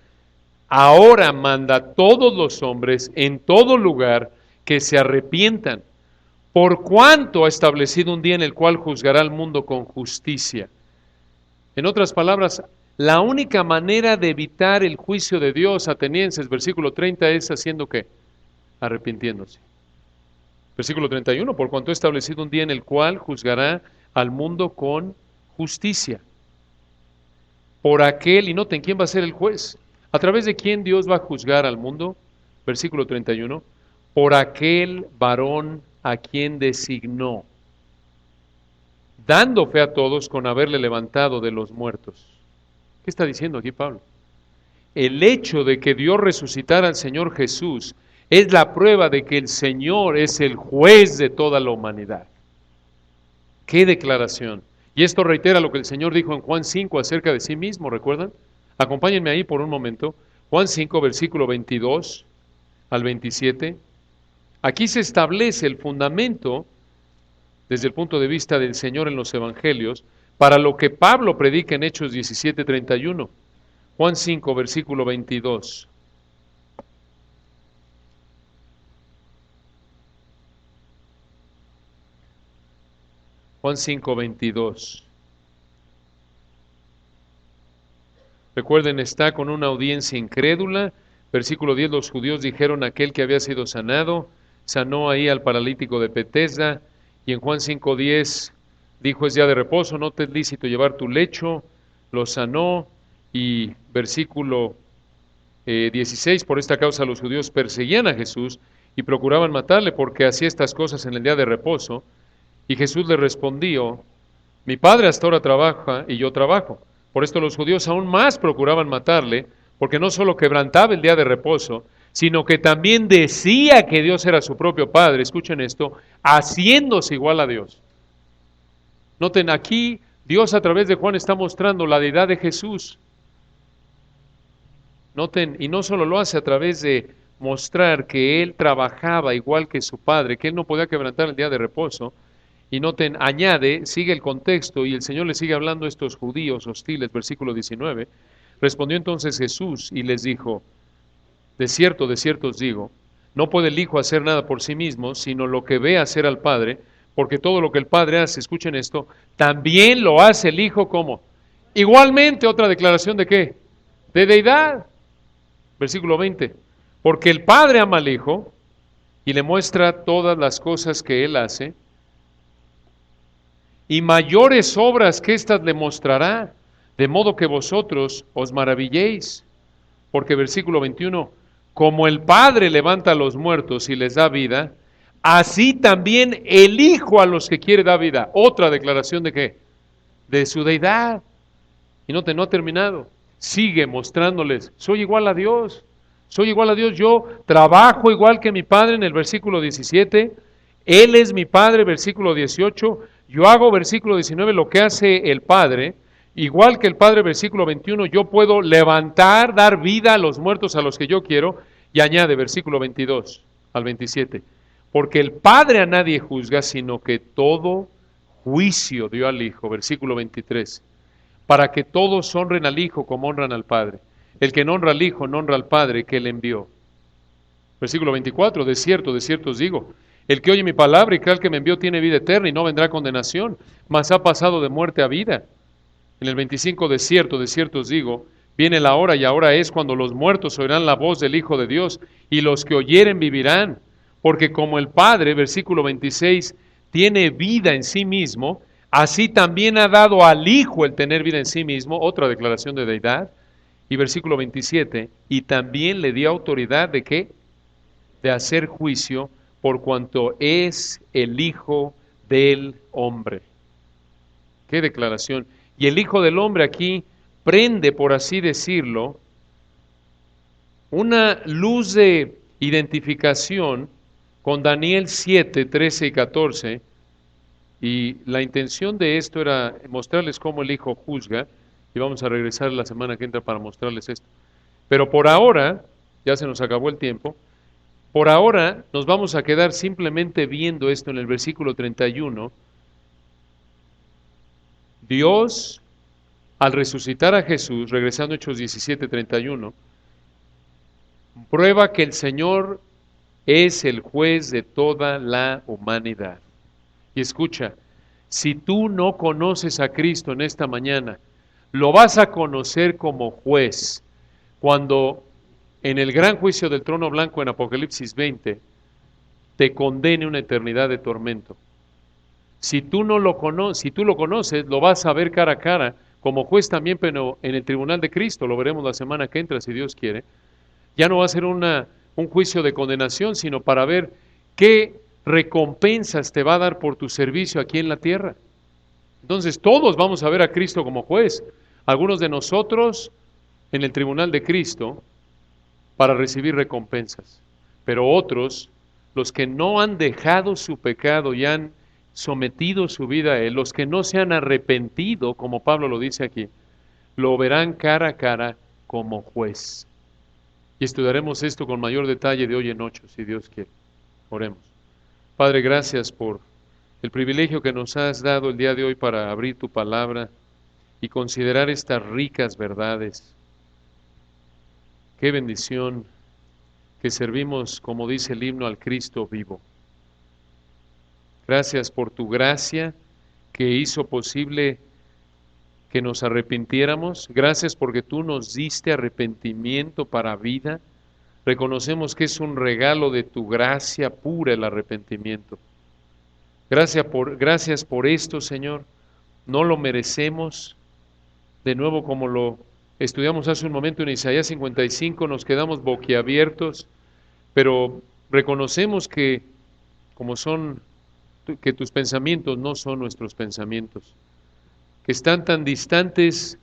Speaker 1: Ahora manda a todos los hombres en todo lugar que se arrepientan, por cuanto ha establecido un día en el cual juzgará al mundo con justicia. En otras palabras, la única manera de evitar el juicio de Dios, atenienses, versículo 30, es haciendo ¿qué? Arrepintiéndose. Versículo 31, por cuanto ha establecido un día en el cual juzgará al mundo con justicia. Por aquel, y noten, ¿quién va a ser el juez? ¿A través de quién Dios va a juzgar al mundo? Versículo 31, por aquel varón a quien designó, dando fe a todos con haberle levantado de los muertos. ¿Qué está diciendo aquí Pablo? El hecho de que Dios resucitara al Señor Jesús es la prueba de que el Señor es el juez de toda la humanidad. ¡Qué declaración! Y esto reitera lo que el Señor dijo en Juan 5 acerca de sí mismo, ¿recuerdan? Acompáñenme ahí por un momento. Juan 5, versículo 22 al 27. Aquí se establece el fundamento, desde el punto de vista del Señor en los Evangelios, para lo que Pablo predica en Hechos 17, 31. Juan 5, versículo 22. Juan 5, 22. Recuerden, está con una audiencia incrédula. Versículo 10, los judíos dijeron a aquel que había sido sanado, sanó ahí al paralítico de Betesda. Y en Juan 5, 10 dijo, es día de reposo, no te es lícito llevar tu lecho. Lo sanó. Y versículo 16, por esta causa los judíos perseguían a Jesús y procuraban matarle porque hacía estas cosas en el día de reposo. Y Jesús le respondió, mi Padre hasta ahora trabaja y yo trabajo. Por esto los judíos aún más procuraban matarle, porque no solo quebrantaba el día de reposo, sino que también decía que Dios era su propio Padre, escuchen esto, haciéndose igual a Dios. Noten, aquí Dios a través de Juan está mostrando la deidad de Jesús. Noten, y no solo lo hace a través de mostrar que Él trabajaba igual que su Padre, que Él no podía quebrantar el día de reposo, y noten, añade, sigue el contexto y el Señor le sigue hablando a estos judíos hostiles, versículo 19. Respondió entonces Jesús y les dijo, de cierto os digo, no puede el Hijo hacer nada por sí mismo, sino lo que ve hacer al Padre, porque todo lo que el Padre hace, escuchen esto, también lo hace el Hijo como. Igualmente, otra declaración de ¿qué? De deidad. Versículo 20, porque el Padre ama al Hijo y le muestra todas las cosas que Él hace, y mayores obras que éstas le mostrará, de modo que vosotros os maravilléis. Porque versículo 21, como el Padre levanta a los muertos y les da vida, así también el Hijo a los que quiere da vida. Otra declaración de ¿qué? De su deidad. Y no ha terminado. Sigue mostrándoles, soy igual a Dios. Soy igual a Dios, yo trabajo igual que mi Padre en el versículo 17. Él es mi Padre, versículo 18. Yo hago, versículo 19, lo que hace el Padre, igual que el Padre, versículo 21, yo puedo levantar, dar vida a los muertos a los que yo quiero, y añade, versículo 22 al 27, porque el Padre a nadie juzga, sino que todo juicio dio al Hijo, versículo 23, para que todos honren al Hijo como honran al Padre. El que no honra al Hijo, no honra al Padre que Él envió. Versículo 24, de cierto os digo, el que oye mi palabra y cree al que me envió tiene vida eterna y no vendrá condenación, mas ha pasado de muerte a vida. En el 25, de cierto os digo, viene la hora y ahora es cuando los muertos oirán la voz del Hijo de Dios y los que oyeren vivirán, porque como el Padre, versículo 26, tiene vida en sí mismo, así también ha dado al Hijo el tener vida en sí mismo, otra declaración de deidad, y versículo 27, y también le dio autoridad de ¿qué? De hacer juicio por cuanto es el Hijo del Hombre. ¿Qué declaración? Y el Hijo del Hombre aquí prende, por así decirlo, una luz de identificación con Daniel 7, 13 y 14, y la intención de esto era mostrarles cómo el Hijo juzga, y vamos a regresar la semana que entra para mostrarles esto. Pero por ahora, ya se nos acabó el tiempo, por ahora nos vamos a quedar simplemente viendo esto en el versículo 31. Dios, al resucitar a Jesús, regresando a Hechos 17:31, prueba que el Señor es el juez de toda la humanidad. Y escucha, si tú no conoces a Cristo en esta mañana, lo vas a conocer como juez cuando en el gran juicio del trono blanco en Apocalipsis 20 te condene una eternidad de tormento. Si tú no lo conoces, si tú lo conoces, lo vas a ver cara a cara como juez también, pero en el tribunal de Cristo, lo veremos la semana que entra si Dios quiere. Ya no va a ser un juicio de condenación, sino para ver qué recompensas te va a dar por tu servicio aquí en la tierra. Entonces todos vamos a ver a Cristo como juez. Algunos de nosotros en el tribunal de Cristo para recibir recompensas, pero otros, los que no han dejado su pecado y han sometido su vida a Él, los que no se han arrepentido, como Pablo lo dice aquí, lo verán cara a cara como juez. Y estudiaremos esto con mayor detalle de hoy en 8, si Dios quiere. Oremos. Padre, gracias por el privilegio que nos has dado el día de hoy para abrir tu palabra y considerar estas ricas verdades. Qué bendición que servimos, como dice el himno, al Cristo vivo. Gracias por tu gracia que hizo posible que nos arrepintiéramos. Gracias porque tú nos diste arrepentimiento para vida. Reconocemos que es un regalo de tu gracia pura el arrepentimiento. Gracias por esto, Señor. No lo merecemos. De nuevo, como lo estudiamos hace un momento en Isaías 55, nos quedamos boquiabiertos, pero reconocemos que que tus pensamientos no son nuestros pensamientos, que están tan distantes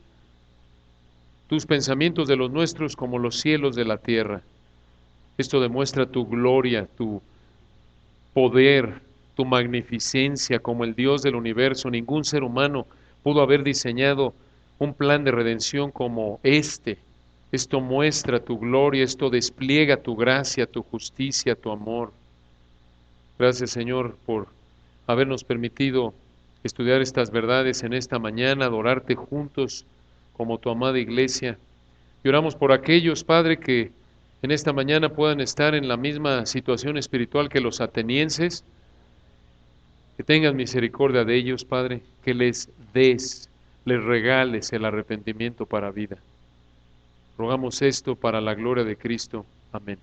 Speaker 1: tus pensamientos de los nuestros como los cielos de la tierra. Esto demuestra tu gloria, tu poder, tu magnificencia como el Dios del universo. Ningún ser humano pudo haber diseñado un plan de redención como este. Esto muestra tu gloria, esto despliega tu gracia, tu justicia, tu amor. Gracias, Señor, por habernos permitido estudiar estas verdades en esta mañana, adorarte juntos como tu amada iglesia. Y oramos por aquellos, Padre, que en esta mañana puedan estar en la misma situación espiritual que los atenienses, que tengas misericordia de ellos, Padre, que les regales el arrepentimiento para vida. Rogamos esto para la gloria de Cristo. Amén.